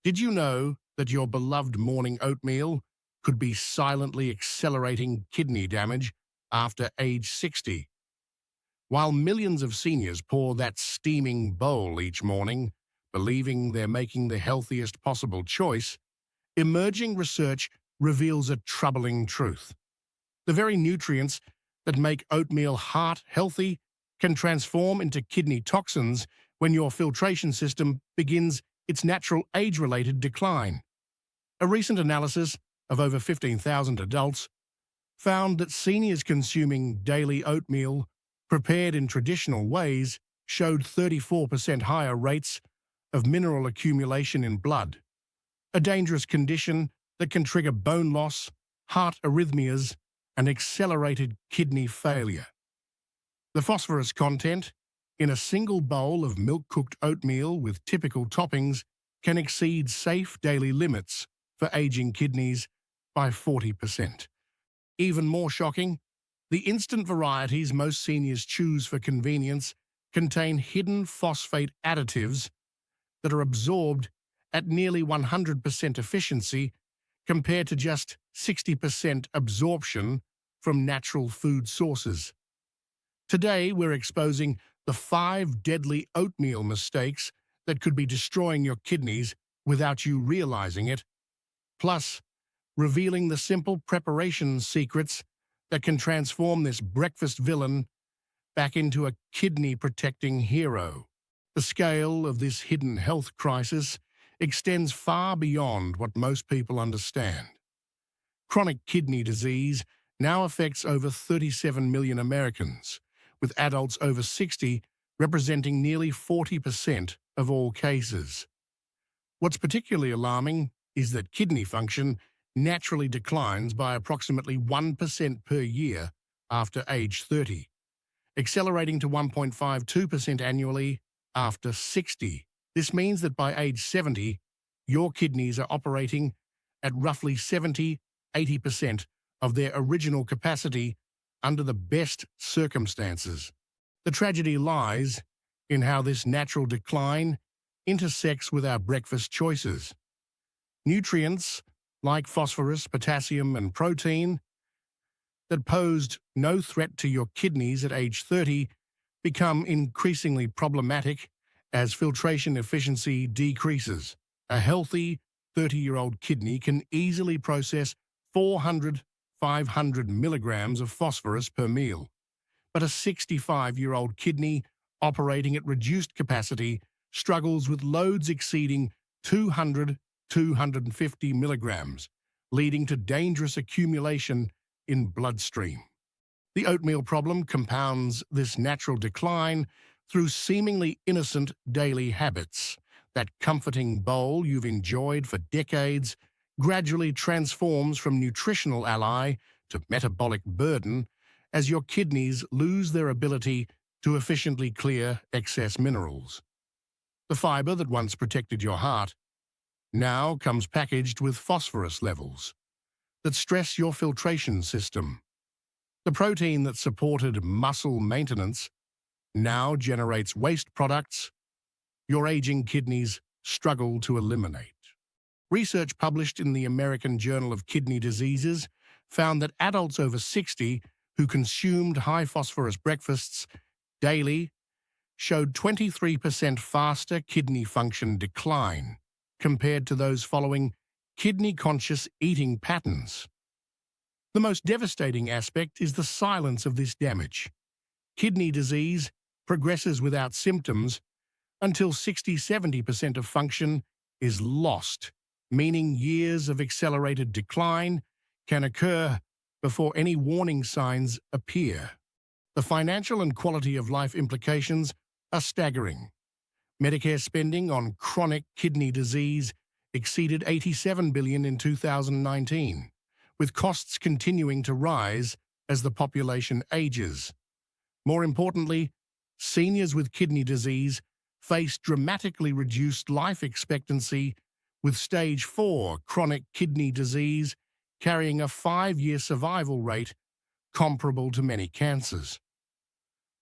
Did you know that your beloved morning oatmeal could be silently accelerating kidney damage after age 60? While millions of seniors pour that steaming bowl each morning, believing they're making the healthiest possible choice, emerging research reveals a troubling truth. The very nutrients that make oatmeal heart healthy can transform into kidney toxins when your filtration system begins its natural age-related decline. A recent analysis of over 15,000 adults found that seniors consuming daily oatmeal prepared in traditional ways showed 34% higher rates of mineral accumulation in blood, a dangerous condition that can trigger bone loss, heart arrhythmias, and accelerated kidney failure. The phosphorus content in a single bowl of milk-cooked oatmeal with typical toppings can exceed safe daily limits for aging kidneys by 40%. Even more shocking, the instant varieties most seniors choose for convenience contain hidden phosphate additives that are absorbed at nearly 100% efficiency compared to just 60% absorption from natural food sources. Today, we're exposing the 5 deadly oatmeal mistakes that could be destroying your kidneys without you realizing it, plus revealing the simple preparation secrets that can transform this breakfast villain back into a kidney-protecting hero. The scale of this hidden health crisis extends far beyond what most people understand. Chronic kidney disease now affects over 37 million Americans, with adults over 60 representing nearly 40% of all cases. What's particularly alarming is that kidney function naturally declines by approximately 1% per year after age 30, accelerating to 1.52% annually after 60. This means that by age 70, your kidneys are operating at roughly 70–80% of their original capacity under the best circumstances. The tragedy lies in how this natural decline intersects with our breakfast choices. Nutrients like phosphorus, potassium, and protein that posed no threat to your kidneys at age 30 become increasingly problematic as filtration efficiency decreases. A healthy 30-year-old kidney can easily process 400–500 milligrams of phosphorus per meal, but a 65-year-old kidney operating at reduced capacity struggles with loads exceeding 200–250 milligrams, leading to dangerous accumulation in bloodstream. The oatmeal problem compounds this natural decline through seemingly innocent daily habits. That comforting bowl you've enjoyed for decades gradually transforms from nutritional ally to metabolic burden as your kidneys lose their ability to efficiently clear excess minerals. The fiber that once protected your heart now comes packaged with phosphorus levels that stress your filtration system. The protein that supported muscle maintenance now generates waste products your aging kidneys struggle to eliminate. Research published in the American Journal of Kidney Diseases found that adults over 60 who consumed high-phosphorus breakfasts daily showed 23% faster kidney function decline compared to those following kidney-conscious eating patterns. The most devastating aspect is the silence of this damage. Kidney disease progresses without symptoms until 60–70% of function is lost, meaning years of accelerated decline can occur before any warning signs appear. The financial and quality of life implications are staggering. Medicare spending on chronic kidney disease exceeded $87 billion in 2019, with costs continuing to rise as the population ages. More importantly, seniors with kidney disease face dramatically reduced life expectancy, with stage 4 chronic kidney disease carrying a 5-year survival rate comparable to many cancers.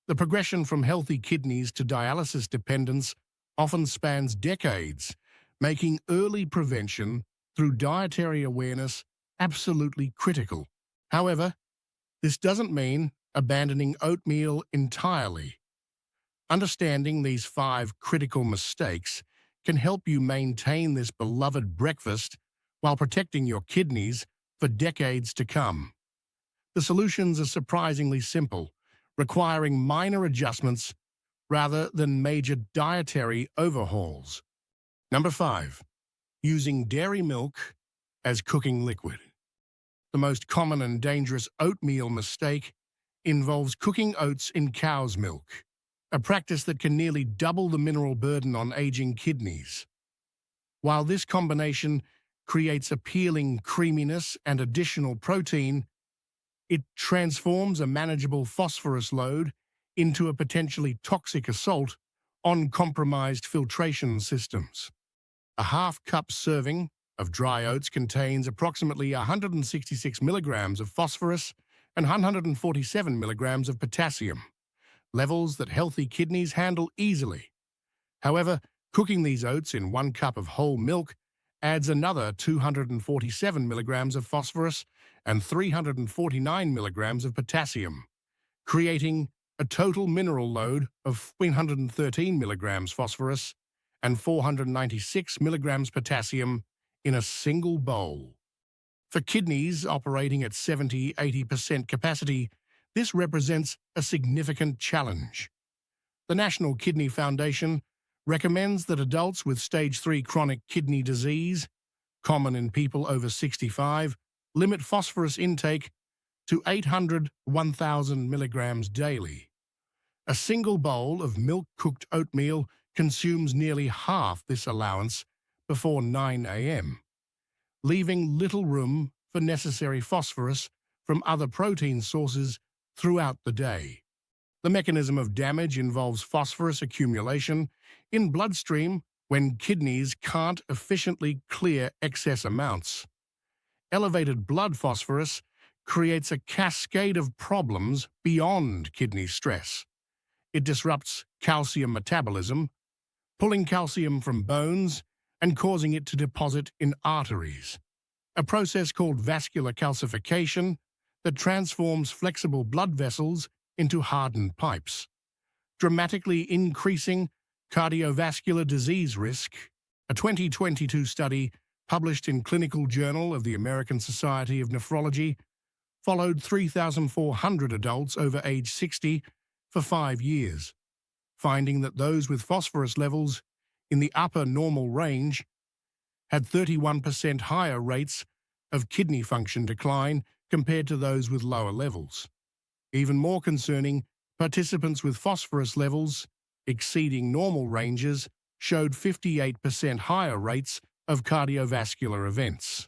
The progression from healthy kidneys to dialysis dependence often spans decades, making early prevention through dietary awareness absolutely critical. However, this doesn't mean abandoning oatmeal entirely. Understanding these 5 critical mistakes can help you maintain this beloved breakfast while protecting your kidneys for decades to come. The solutions are surprisingly simple, requiring minor adjustments rather than major dietary overhauls. Number 5. Using dairy milk as cooking liquid. The most common and dangerous oatmeal mistake involves cooking oats in cow's milk, a practice that can nearly double the mineral burden on aging kidneys. While this combination creates appealing creaminess and additional protein, it transforms a manageable phosphorus load into a potentially toxic assault on compromised filtration systems. A half-cup serving of dry oats contains approximately 166 milligrams of phosphorus and 147 milligrams of potassium, levels that healthy kidneys handle easily. However, cooking these oats in 1 cup of whole milk adds another 247 milligrams of phosphorus and 349 milligrams of potassium, creating a total mineral load of 313 milligrams phosphorus and 496 milligrams potassium in a single bowl. For kidneys operating at 70–80% capacity, this represents a significant challenge. The National Kidney Foundation recommends that adults with stage 3 chronic kidney disease, common in people over 65, limit phosphorus intake to 800–1,000 milligrams daily. A single bowl of milk-cooked oatmeal consumes nearly half this allowance before 9 a.m., leaving little room for necessary phosphorus from other protein sources throughout the day. The mechanism of damage involves phosphorus accumulation in bloodstream when kidneys can't efficiently clear excess amounts. Elevated blood phosphorus creates a cascade of problems beyond kidney stress. It disrupts calcium metabolism, pulling calcium from bones and causing it to deposit in arteries, a process called vascular calcification that transforms flexible blood vessels into hardened pipes, dramatically increasing cardiovascular disease risk. A 2022 study published in Clinical Journal of the American Society of Nephrology followed 3,400 adults over age 60 for 5 years, finding that those with phosphorus levels in the upper normal range had 31% higher rates of kidney function decline compared to those with lower levels. Even more concerning, participants with phosphorus levels exceeding normal ranges showed 58% higher rates of cardiovascular events.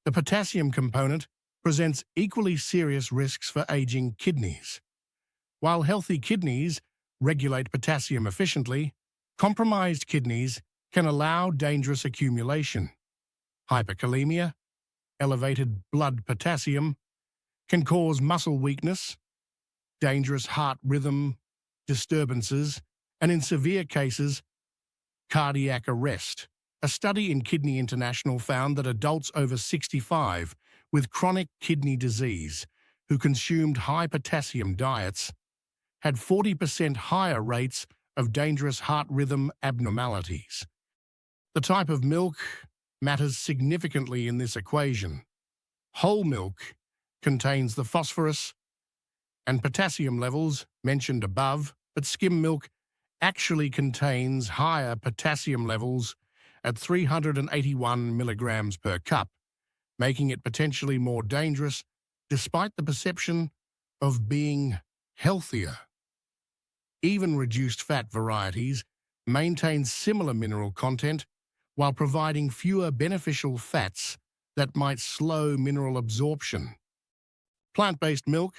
The potassium component presents equally serious risks for aging kidneys. While healthy kidneys regulate potassium efficiently, compromised kidneys can allow dangerous accumulation. Hyperkalemia, elevated blood potassium, can cause muscle weakness, dangerous heart rhythm disturbances, and in severe cases, cardiac arrest. A study in Kidney International found that adults over 65 with chronic kidney disease who consumed high potassium diets had 40% higher rates of dangerous heart rhythm abnormalities. The type of milk matters significantly in this equation. Whole milk contains the phosphorus and potassium levels mentioned above, but skim milk actually contains higher potassium levels at 381 milligrams per cup, making it potentially more dangerous despite the perception of being healthier. Even reduced fat varieties maintain similar mineral content while providing fewer beneficial fats that might slow mineral absorption. Plant-based milk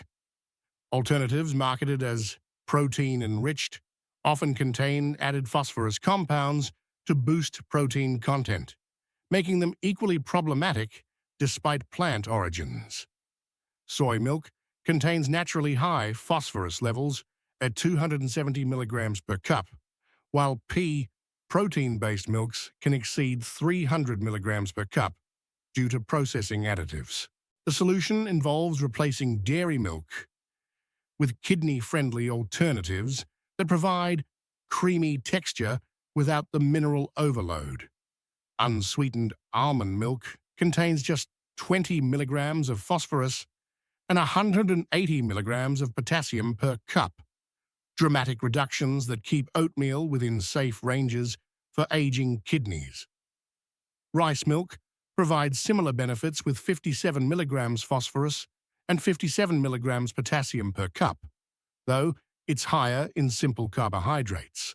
alternatives marketed as protein-enriched often contain added phosphorus compounds to boost protein content, making them equally problematic despite plant origins. Soy milk contains naturally high phosphorus levels at 270 milligrams per cup, while pea protein-based milks can exceed 300 milligrams per cup due to processing additives. The solution involves replacing dairy milk with kidney-friendly alternatives that provide creamy texture without the mineral overload. Unsweetened almond milk contains just 20 milligrams of phosphorus and 180 milligrams of potassium per cup, dramatic reductions that keep oatmeal within safe ranges for aging kidneys. Rice milk provides similar benefits with 57 milligrams phosphorus and 57 milligrams potassium per cup, though it's higher in simple carbohydrates.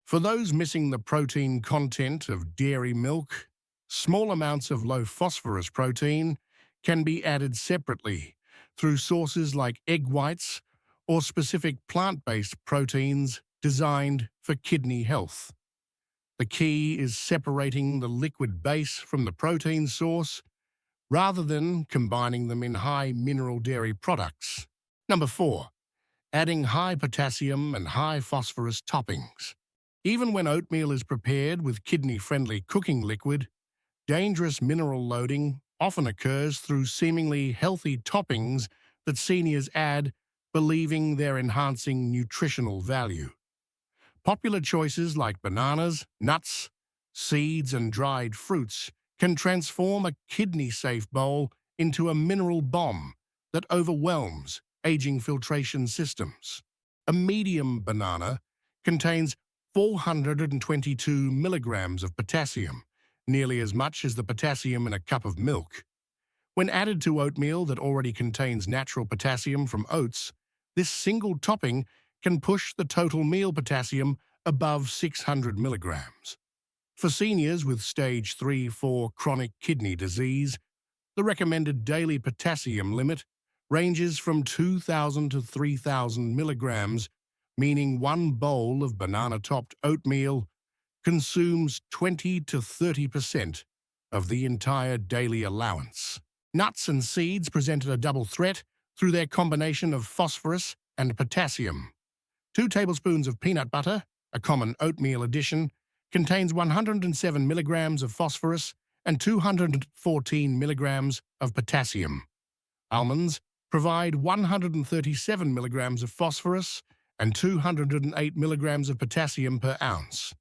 For those missing the protein content of dairy milk, small amounts of low-phosphorus protein can be added separately through sources like egg whites or specific plant-based proteins designed for kidney health. The key is separating the liquid base from the protein source rather than combining them in high mineral dairy products. Number 4. Adding high potassium and high phosphorus toppings. Even when oatmeal is prepared with kidney-friendly cooking liquid, dangerous mineral loading often occurs through seemingly healthy toppings that seniors add, believing they're enhancing nutritional value. Popular choices like bananas, nuts, seeds, and dried fruits can transform a kidney-safe bowl into a mineral bomb that overwhelms aging filtration systems. A medium banana contains 422 milligrams of potassium, nearly as much as the potassium in a cup of milk. When added to oatmeal that already contains natural potassium from oats, this single topping can push the total meal potassium above 600 milligrams. For seniors with stage 3-4 chronic kidney disease, the recommended daily potassium limit ranges from 2,000 to 3,000 milligrams, meaning one bowl of banana-topped oatmeal consumes 20 to 30% of the entire daily allowance. Nuts and seeds presented a double threat through their combination of phosphorus and potassium. 2 tablespoons of peanut butter, a common oatmeal addition, contains 107 milligrams of phosphorus and 214 milligrams of potassium. Almonds provide 137 milligrams of phosphorus and 208 milligrams of potassium per ounce.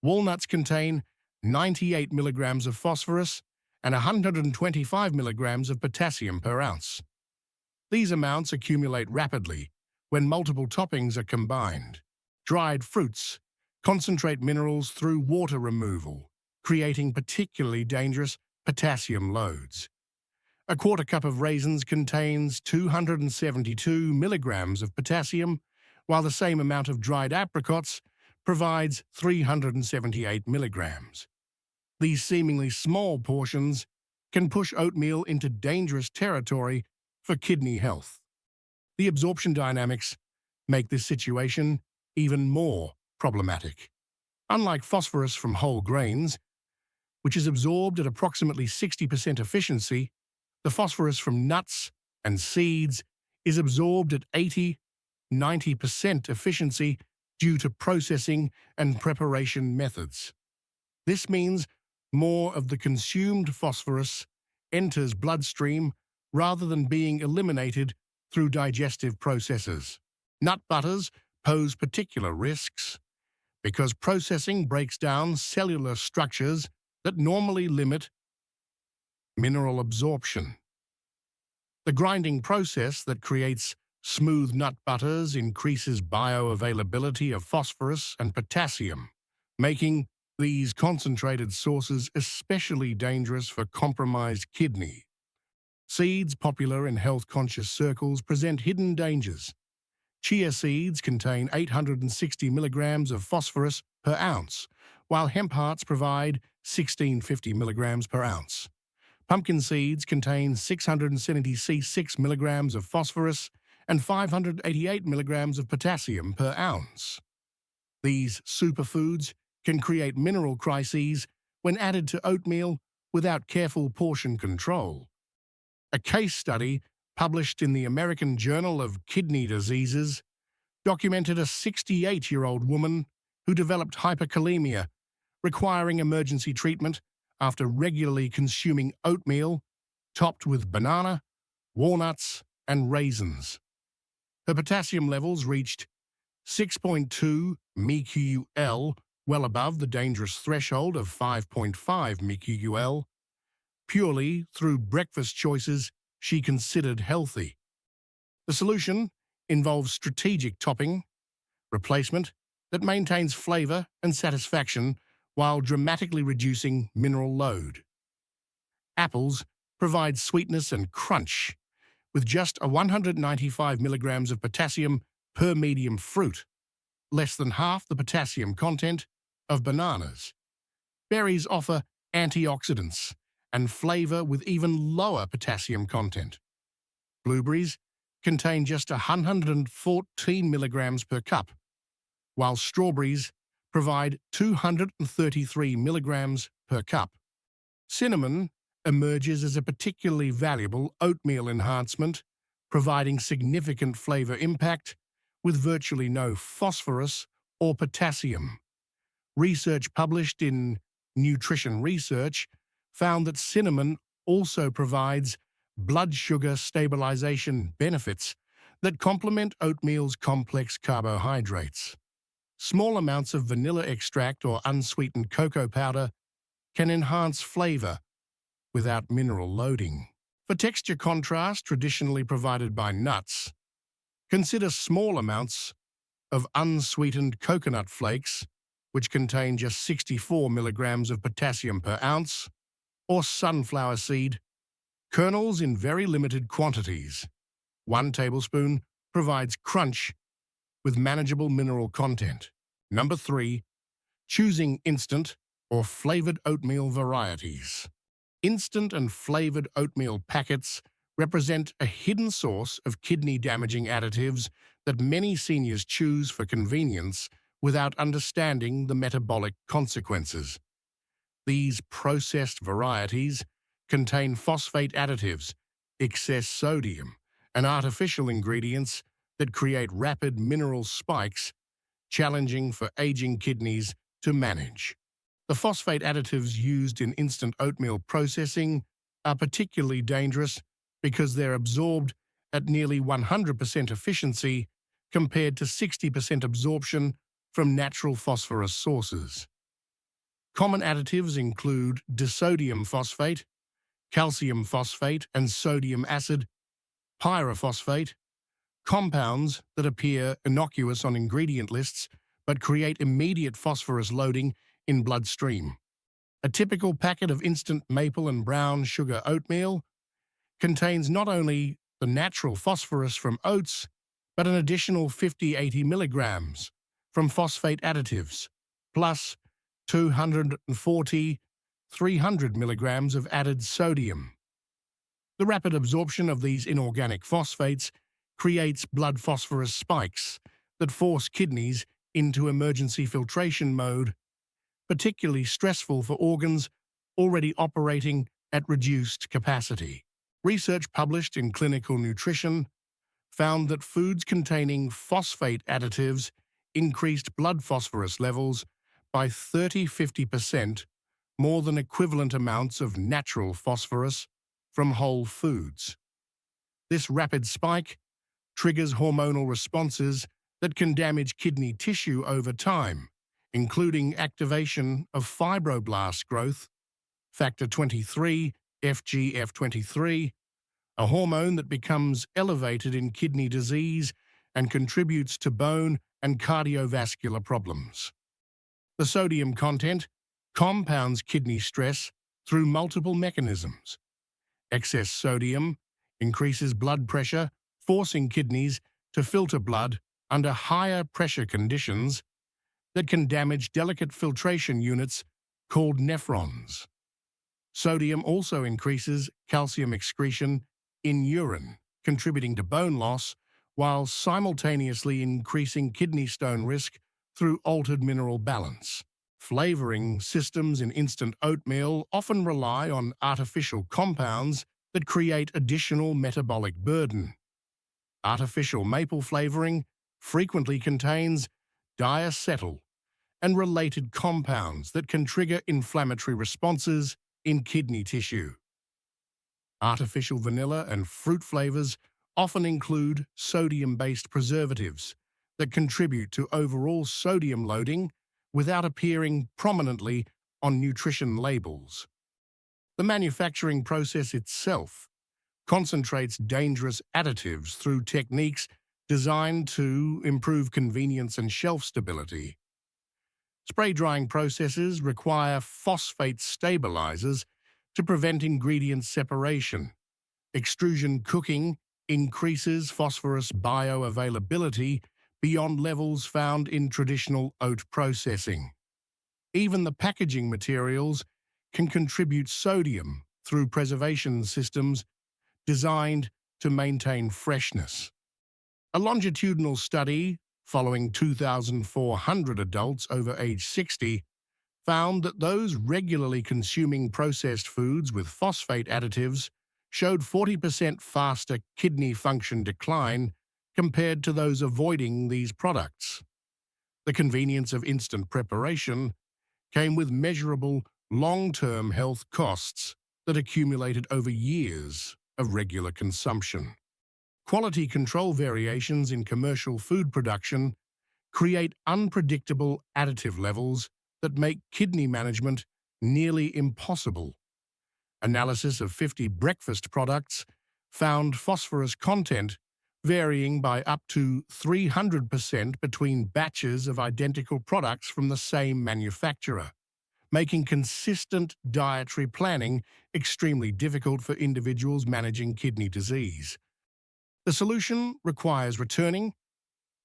Walnuts contain 98 milligrams of phosphorus and 125 milligrams of potassium per ounce. These amounts accumulate rapidly when multiple toppings are combined. Dried fruits concentrate minerals through water removal, creating particularly dangerous potassium loads. A quarter cup of raisins contains 272 milligrams of potassium, while the same amount of dried apricots provides 378 milligrams. These seemingly small portions can push oatmeal into dangerous territory for kidney health. The absorption dynamics make this situation even more problematic. Unlike phosphorus from whole grains, which is absorbed at approximately 60% efficiency, the phosphorus from nuts and seeds is absorbed at 80–90% efficiency due to processing and preparation methods. This means more of the consumed phosphorus enters bloodstream rather than being eliminated through digestive processes. Nut butters pose particular risks because processing breaks down cellular structures that normally limit mineral absorption. The grinding process that creates smooth nut butters increases bioavailability of phosphorus and potassium, making these concentrated sources especially dangerous for compromised kidney. Seeds popular in health-conscious circles present hidden dangers. Chia seeds contain 860 milligrams of phosphorus per ounce, while hemp hearts provide 1,650 milligrams per ounce. Pumpkin seeds contain 676 milligrams of phosphorus and 588 milligrams of potassium per ounce. These superfoods can create mineral crises when added to oatmeal without careful portion control. A case study published in the American Journal of Kidney Diseases documented a 68-year-old woman who developed hyperkalemia, requiring emergency treatment after regularly consuming oatmeal topped with banana, walnuts, and raisins. Her potassium levels reached 6.2 mql, well above the dangerous threshold of 5.5 mql, purely through breakfast choices she considered healthy. The solution involves strategic topping replacement that maintains flavor and satisfaction while dramatically reducing mineral load. Apples provide sweetness and crunch, with just a 195 milligrams of potassium per medium fruit, less than half the potassium content of bananas. Berries offer antioxidants and flavor with even lower potassium content. Blueberries contain just 114 milligrams per cup, while strawberries provide 233 milligrams per cup. Cinnamon emerges as a particularly valuable oatmeal enhancement, providing significant flavor impact with virtually no phosphorus or potassium. Research published in Nutrition Research found that cinnamon also provides blood sugar stabilization benefits that complement oatmeal's complex carbohydrates. Small amounts of vanilla extract or unsweetened cocoa powder can enhance flavor without mineral loading. For texture contrast traditionally provided by nuts, consider small amounts of unsweetened coconut flakes, which contain just 64 milligrams of potassium per ounce, or sunflower seed kernels in very limited quantities. 1 tablespoon provides crunch with manageable mineral content. Number 3. Choosing instant or flavored oatmeal varieties. Instant and flavored oatmeal packets represent a hidden source of kidney-damaging additives that many seniors choose for convenience without understanding the metabolic consequences. These processed varieties contain phosphate additives, excess sodium, and artificial ingredients that create rapid mineral spikes, challenging for aging kidneys to manage. The phosphate additives used in instant oatmeal processing are particularly dangerous because they're absorbed at nearly 100% efficiency compared to 60% absorption from natural phosphorus sources. Common additives include disodium phosphate, calcium phosphate, and sodium acid, pyrophosphate, compounds that appear innocuous on ingredient lists but create immediate phosphorus loading in bloodstream. A typical packet of instant maple and brown sugar oatmeal contains not only the natural phosphorus from oats, but an additional 50-80 milligrams from phosphate additives, plus 240-300 milligrams of added sodium. The rapid absorption of these inorganic phosphates creates blood phosphorus spikes that force kidneys into emergency filtration mode, particularly stressful for organs already operating at reduced capacity. Research published in Clinical Nutrition found that foods containing phosphate additives increased blood phosphorus levels by 30–50% more than equivalent amounts of natural phosphorus from whole foods. This rapid spike triggers hormonal responses that can damage kidney tissue over time, including activation of fibroblast growth, factor 23, FGF23, a hormone that becomes elevated in kidney disease and contributes to bone and cardiovascular problems. The sodium content compounds kidney stress through multiple mechanisms. Excess sodium increases blood pressure, forcing kidneys to filter blood under higher pressure conditions that can damage delicate filtration units called nephrons. Sodium also increases calcium excretion in urine, contributing to bone loss, while simultaneously increasing kidney stone risk through altered mineral balance. Flavoring systems in instant oatmeal often rely on artificial compounds that create additional metabolic burden. Artificial maple flavoring frequently contains diacetyl, and related compounds that can trigger inflammatory responses in kidney tissue. Artificial vanilla and fruit flavors often include sodium-based preservatives that contribute to overall sodium loading without appearing prominently on nutrition labels. The manufacturing process itself concentrates dangerous additives through techniques designed to improve convenience and shelf stability. Spray drying processes require phosphate stabilizers to prevent ingredient separation. Extrusion cooking increases phosphorus bioavailability beyond levels found in traditional oat processing. Even the packaging materials can contribute sodium through preservation systems designed to maintain freshness. A longitudinal study following 2,400 adults over age 60 found that those regularly consuming processed foods with phosphate additives showed 40% faster kidney function decline compared to those avoiding these products. The convenience of instant preparation came with measurable long-term health costs that accumulated over years of regular consumption. Quality control variations in commercial food production create unpredictable additive levels that make kidney management nearly impossible. Analysis of 50 breakfast products found phosphorus content varying by up to 300% between batches of identical products from the same manufacturer, making consistent dietary planning extremely difficult for individuals managing kidney disease. The solution requires returning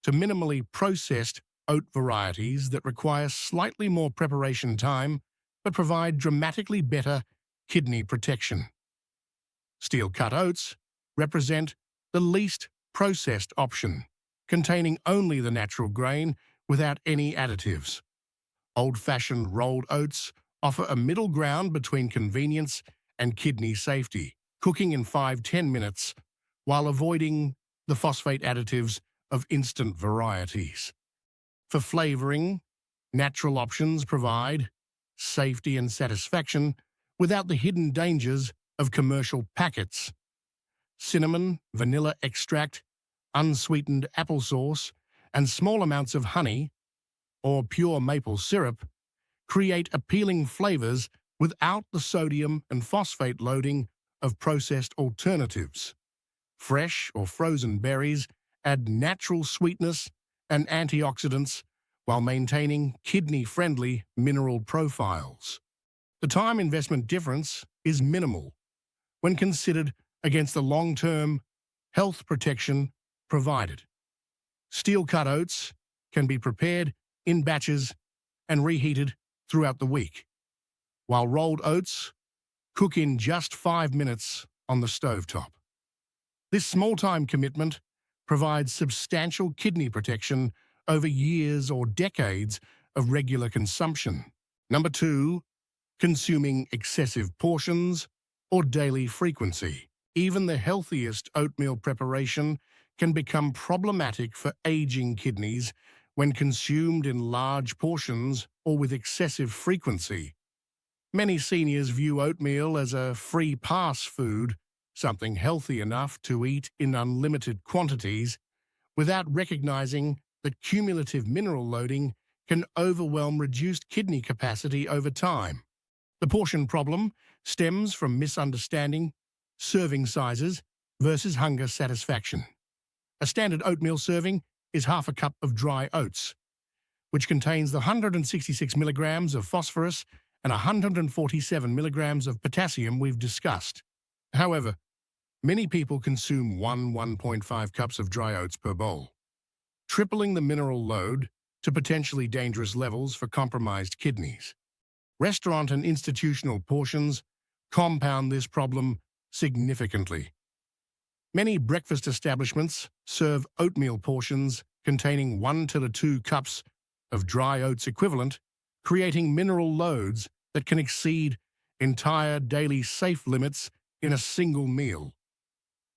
to minimally processed oat varieties that require slightly more preparation time but provide dramatically better kidney protection. Steel-cut oats represent the least processed option, containing only the natural grain without any additives. Old-fashioned rolled oats offer a middle ground between convenience and kidney safety, cooking in 5–10 minutes while avoiding the phosphate additives of instant varieties. For flavoring, natural options provide safety and satisfaction without the hidden dangers of commercial packets. Cinnamon, vanilla extract, unsweetened applesauce, and small amounts of honey or pure maple syrup create appealing flavors without the sodium and phosphate loading of processed alternatives. Fresh or frozen berries add natural sweetness and antioxidants while maintaining kidney-friendly mineral profiles. The time investment difference is minimal when considered against the long-term health protection provided. Steel-cut oats can be prepared in batches and reheated throughout the week, while rolled oats cook in just 5 minutes on the stovetop. This small-time commitment provides substantial kidney protection over years or decades of regular consumption. Number 2, consuming excessive portions or daily frequency. Even the healthiest oatmeal preparation can become problematic for aging kidneys when consumed in large portions or with excessive frequency. Many seniors view oatmeal as a free pass food, something healthy enough to eat in unlimited quantities, without recognizing that cumulative mineral loading can overwhelm reduced kidney capacity over time. The portion problem stems from misunderstanding serving sizes versus hunger satisfaction. A standard oatmeal serving is half a cup of dry oats, which contains the 166 milligrams of phosphorus and 147 milligrams of potassium we've discussed. However, many people consume 1.5 cups of dry oats per bowl, tripling the mineral load to potentially dangerous levels for compromised kidneys. Restaurant and institutional portions compound this problem significantly. Many breakfast establishments serve oatmeal portions containing 1 to 2 cups of dry oats equivalent, creating mineral loads that can exceed entire daily safe limits in a single meal.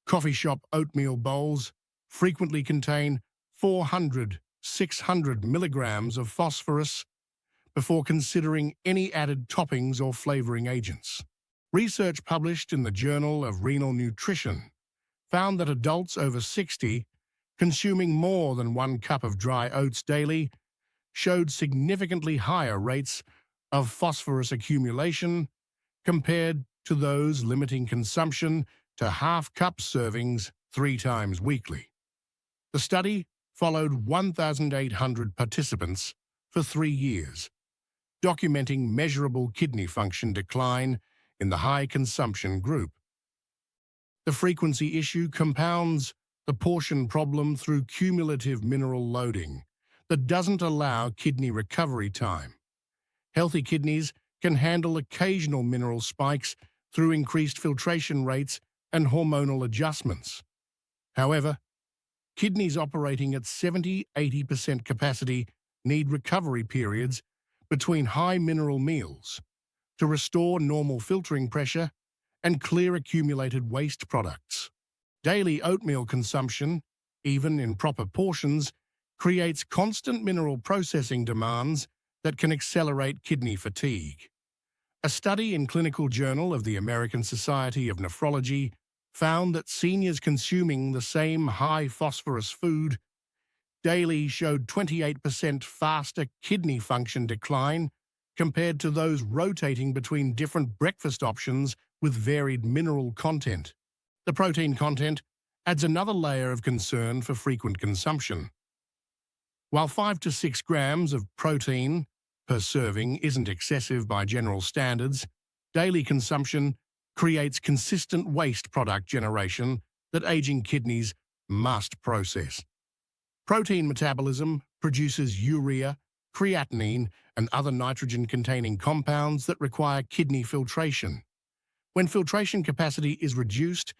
Coffee shop oatmeal bowls frequently contain 400–600 milligrams of phosphorus before considering any added toppings or flavoring agents. Research published in the Journal of Renal Nutrition found that adults over 60 consuming more than 1 cup of dry oats daily showed significantly higher rates of phosphorus accumulation compared to those limiting consumption to half-cup servings 3 times weekly. The study followed 1,800 participants for 3 years, documenting measurable kidney function decline in the high-consumption group. The frequency issue compounds the portion problem through cumulative mineral loading that doesn't allow kidney recovery time. Healthy kidneys can handle occasional mineral spikes through increased filtration rates and hormonal adjustments. However, kidneys operating at 70–80% capacity need recovery periods between high mineral meals to restore normal filtering pressure and clear accumulated waste products. Daily oatmeal consumption, even in proper portions, creates constant mineral processing demands that can accelerate kidney fatigue. A study in Clinical Journal of the American Society of Nephrology found that seniors consuming the same high-phosphorus food daily showed 28% faster kidney function decline compared to those rotating between different breakfast options with varied mineral content. The protein content adds another layer of concern for frequent consumption. While 5 to 6 grams of protein per serving isn't excessive by general standards, daily consumption creates consistent waste product generation that aging kidneys must process. Protein metabolism produces urea, creatinine, and other nitrogen-containing compounds that require kidney filtration. When filtration capacity is reduced,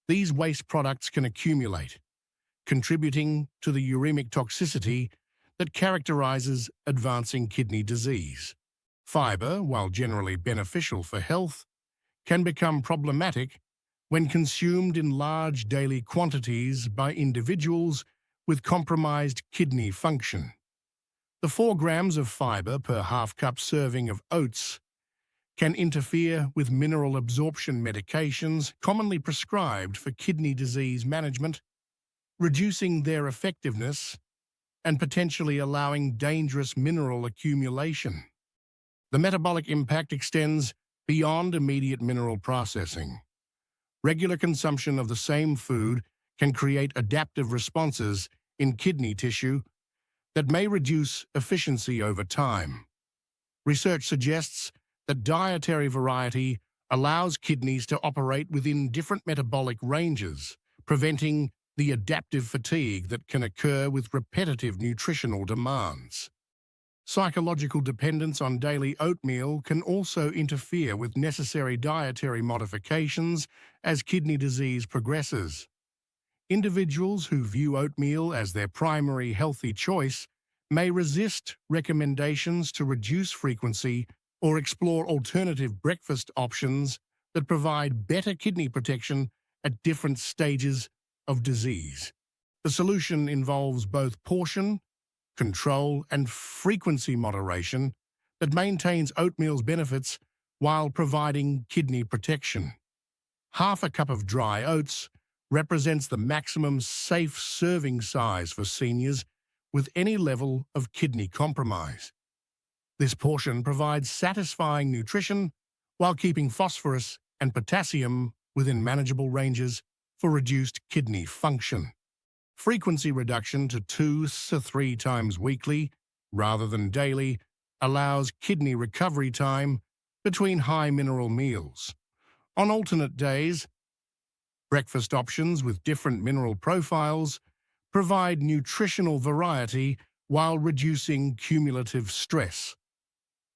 these waste products can accumulate, contributing to the uremic toxicity that characterizes advancing kidney disease. Fiber, while generally beneficial for health, can become problematic when consumed in large daily quantities by individuals with compromised kidney function. The 4 grams of fiber per half-cup serving of oats can interfere with mineral absorption medications commonly prescribed for kidney disease management, reducing their effectiveness and potentially allowing dangerous mineral accumulation. The metabolic impact extends beyond immediate mineral processing. Regular consumption of the same food can create adaptive responses in kidney tissue that may reduce efficiency over time. Research suggests that dietary variety allows kidneys to operate within different metabolic ranges, preventing the adaptive fatigue that can occur with repetitive nutritional demands. Psychological dependence on daily oatmeal can also interfere with necessary dietary modifications as kidney disease progresses. Individuals who view oatmeal as their primary healthy choice may resist recommendations to reduce frequency or explore alternative breakfast options that provide better kidney protection at different stages of disease. The solution involves both portion control and frequency moderation that maintains oatmeal's benefits while providing kidney protection. Half a cup of dry oats represents the maximum safe serving size for seniors with any level of kidney compromise. This portion provides satisfying nutrition while keeping phosphorus and potassium within manageable ranges for reduced kidney function. Frequency reduction to 2 to 3 times weekly, rather than daily, allows kidney recovery time between high mineral meals. On alternate days, breakfast options with different mineral profiles provide nutritional variety while reducing cumulative stress.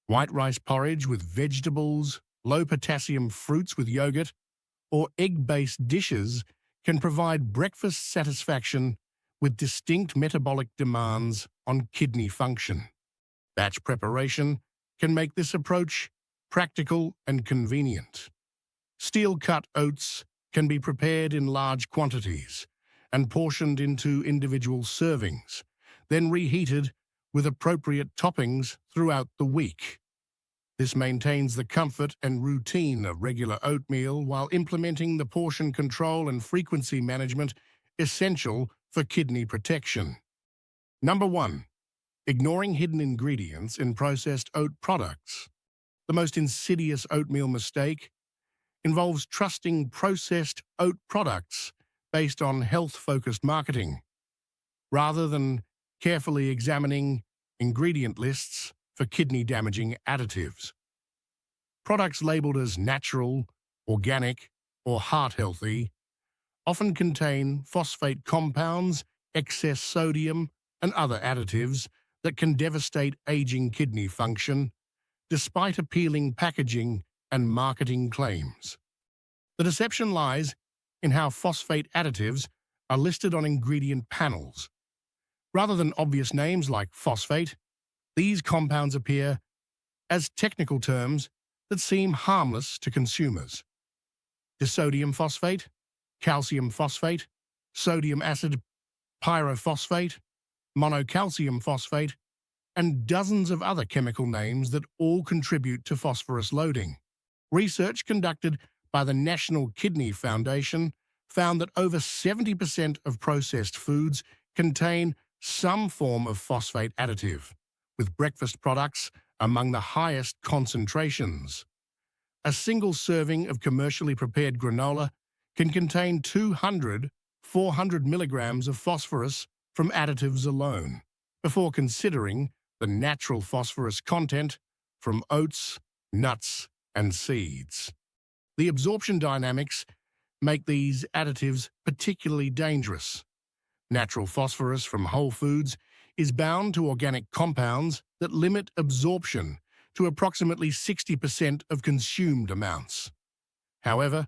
White rice porridge with vegetables, low-potassium fruits with yogurt, or egg-based dishes can provide breakfast satisfaction with distinct metabolic demands on kidney function. Batch preparation can make this approach practical and convenient. Steel-cut oats can be prepared in large quantities and portioned into individual servings, then reheated with appropriate toppings throughout the week. This maintains the comfort and routine of regular oatmeal while implementing the portion control and frequency management essential for kidney protection. Number 1. Ignoring hidden ingredients in processed oat products. The most insidious oatmeal mistake involves trusting processed oat products based on health-focused marketing, rather than carefully examining ingredient lists for kidney-damaging additives. Products labeled as natural, organic, or heart-healthy often contain phosphate compounds, excess sodium, and other additives that can devastate aging kidney function, despite appealing packaging and marketing claims. The deception lies in how phosphate additives are listed on ingredient panels. Rather than obvious names like phosphate, these compounds appear as technical terms that seem harmless to consumers. Disodium phosphate, calcium phosphate, sodium acid pyrophosphate, monocalcium phosphate, and dozens of other chemical names that all contribute to phosphorus loading. Research conducted by the National Kidney Foundation found that over 70% of processed foods contain some form of phosphate additive, with breakfast products among the highest concentrations. A single serving of commercially prepared granola can contain 400 milligrams of phosphorus from additives alone, before considering the natural phosphorus content from oats, nuts, and seeds. The absorption dynamics make these additives particularly dangerous. Natural phosphorus from whole foods is bound to organic compounds that limit absorption to approximately 60% of consumed amounts. However,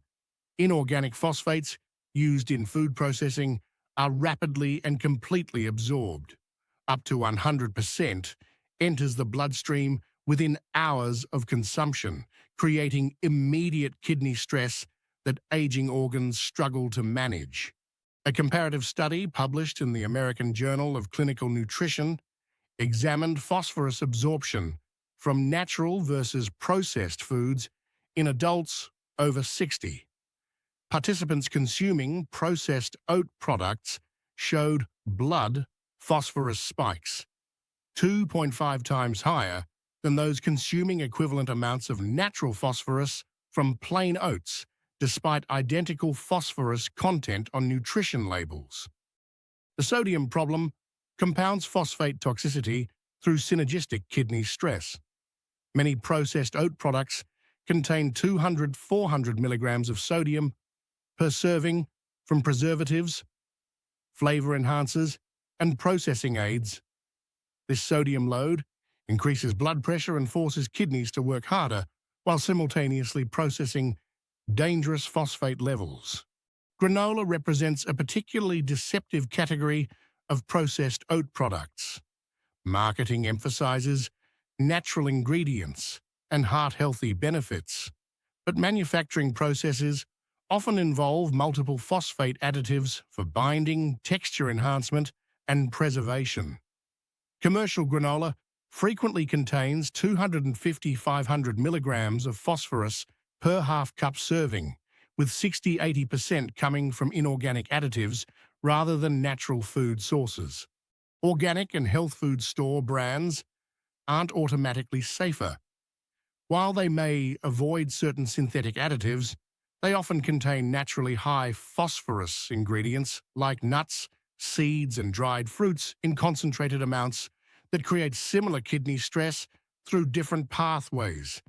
inorganic phosphates used in food processing are rapidly and completely absorbed. Up to 100% enters the bloodstream within hours of consumption, creating immediate kidney stress that aging organs struggle to manage. A comparative study published in the American Journal of Clinical Nutrition examined phosphorus absorption from natural versus processed foods in adults over 60. Participants consuming processed oat products showed blood phosphorus spikes, 2.5 times higher than those consuming equivalent amounts of natural phosphorus from plain oats, despite identical phosphorus content on nutrition labels. The sodium problem compounds phosphate toxicity through synergistic kidney stress. Many processed oat products contain 400 milligrams of sodium per serving from preservatives, flavor enhancers, and processing aids. This sodium load increases blood pressure and forces kidneys to work harder while simultaneously processing dangerous phosphate levels. Granola represents a particularly deceptive category of processed oat products. Marketing emphasizes natural ingredients and heart-healthy benefits, but manufacturing processes often involve multiple phosphate additives for binding, texture enhancement, and preservation. Commercial granola frequently contains 250-500 milligrams of phosphorus per half-cup serving, with 60–80% coming from inorganic additives rather than natural food sources. Organic and health food store brands aren't automatically safer. While they may avoid certain synthetic additives, they often contain naturally high phosphorus ingredients like nuts, seeds, and dried fruits in concentrated amounts that create similar kidney stress through different pathways.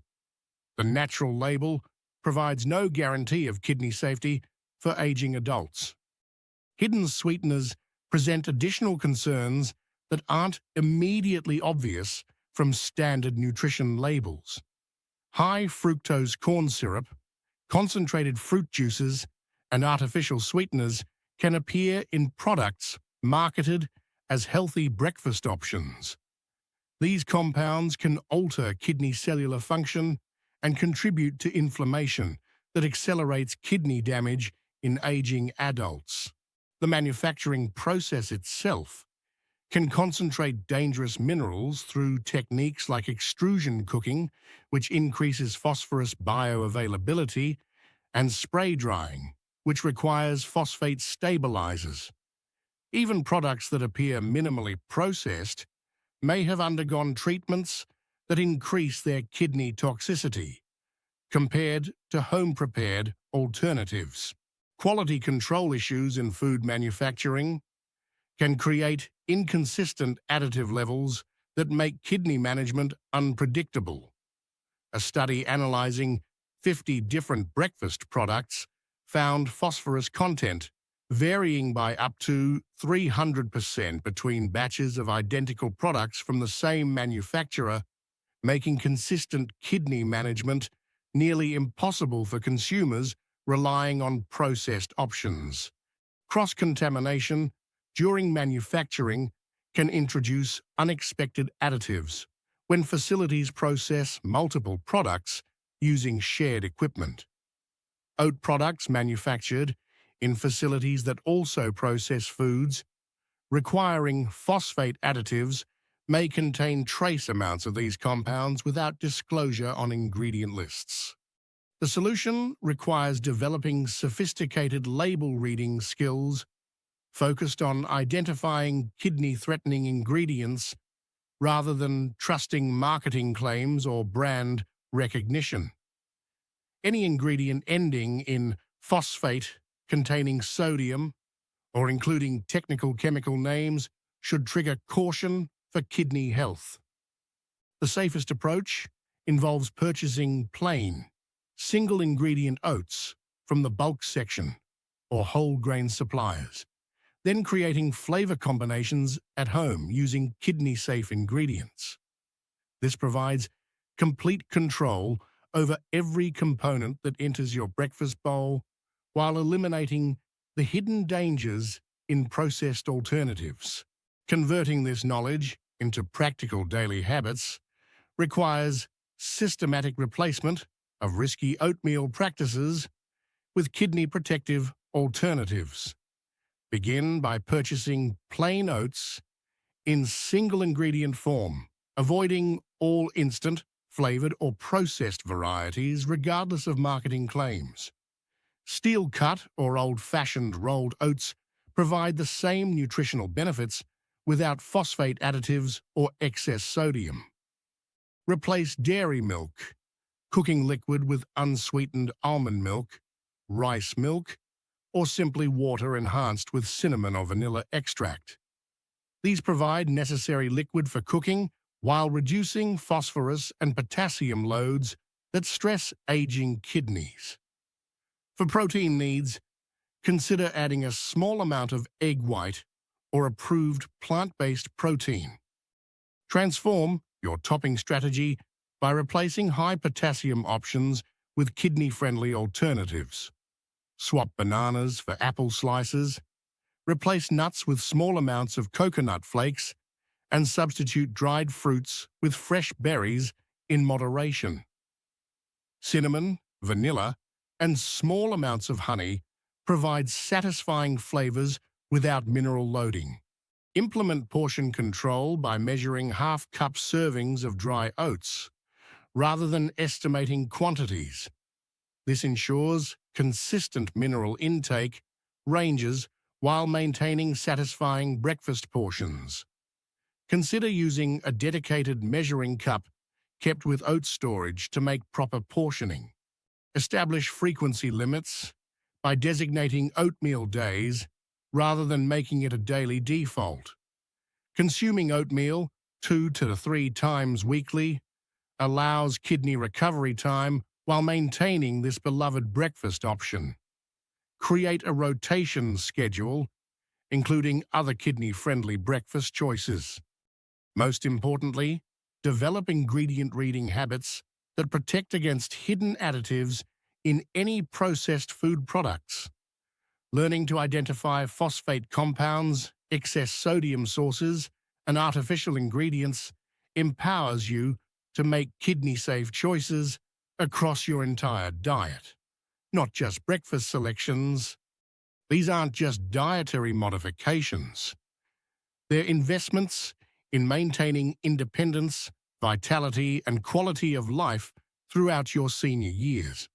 The natural label provides no guarantee of kidney safety for aging adults. Hidden sweeteners present additional concerns that aren't immediately obvious from standard nutrition labels. High fructose corn syrup, concentrated fruit juices, and artificial sweeteners can appear in products marketed as healthy breakfast options. These compounds can alter kidney cellular function and contribute to inflammation that accelerates kidney damage in aging adults. The manufacturing process itself can concentrate dangerous minerals through techniques like extrusion cooking, which increases phosphorus bioavailability, and spray drying, which requires phosphate stabilizers. Even products that appear minimally processed may have undergone treatments that increase their kidney toxicity compared to home-prepared alternatives. Quality control issues in food manufacturing can create inconsistent additive levels that make kidney management unpredictable. A study analyzing 50 different breakfast products found phosphorus content varying by up to 300% between batches of identical products from the same manufacturer, making consistent kidney management nearly impossible for consumers relying on processed options. Cross-contamination during manufacturing can introduce unexpected additives when facilities process multiple products using shared equipment. Oat products manufactured in facilities that also process foods requiring phosphate additives may contain trace amounts of these compounds without disclosure on ingredient lists. The solution requires developing sophisticated label reading skills focused on identifying kidney-threatening ingredients rather than trusting marketing claims or brand recognition. Any ingredient ending in phosphate containing sodium or including technical chemical names should trigger caution for kidney health. The safest approach involves purchasing plain, single-ingredient oats from the bulk section or whole grain suppliers, then creating flavor combinations at home using kidney-safe ingredients. This provides complete control over every component that enters your breakfast bowl while eliminating the hidden dangers in processed alternatives. Converting this knowledge into practical daily habits requires systematic replacement of risky oatmeal practices with kidney-protective alternatives. Begin by purchasing plain oats in single-ingredient form, avoiding all instant, flavored, or processed varieties regardless of marketing claims. Steel-cut or old-fashioned rolled oats provide the same nutritional benefits without phosphate additives or excess sodium. Replace dairy milk, cooking liquid with unsweetened almond milk, rice milk, or simply water enhanced with cinnamon or vanilla extract. These provide necessary liquid for cooking while reducing phosphorus and potassium loads that stress aging kidneys. For protein needs, consider adding a small amount of egg white or approved plant-based protein. Transform your topping strategy by replacing high-potassium options with kidney-friendly alternatives. Swap bananas for apple slices, replace nuts with small amounts of coconut flakes, and substitute dried fruits with fresh berries in moderation. Cinnamon, vanilla, and small amounts of honey provide satisfying flavors without mineral loading. Implement portion control by measuring half-cup servings of dry oats, rather than estimating quantities. This ensures consistent mineral intake ranges while maintaining satisfying breakfast portions. Consider using a dedicated measuring cup kept with oat storage to make proper portioning. Establish frequency limits by designating oatmeal days rather than making it a daily default. Consuming oatmeal 2 to 3 times weekly allows kidney recovery time while maintaining this beloved breakfast option. Create a rotation schedule, including other kidney-friendly breakfast choices. Most importantly, develop ingredient reading habits that protect against hidden additives in any processed food products. Learning to identify phosphate compounds, excess sodium sources, and artificial ingredients empowers you to make kidney-safe choices across your entire diet, not just breakfast selections. These aren't just dietary modifications. They're investments in maintaining independence, vitality, and quality of life throughout your senior years.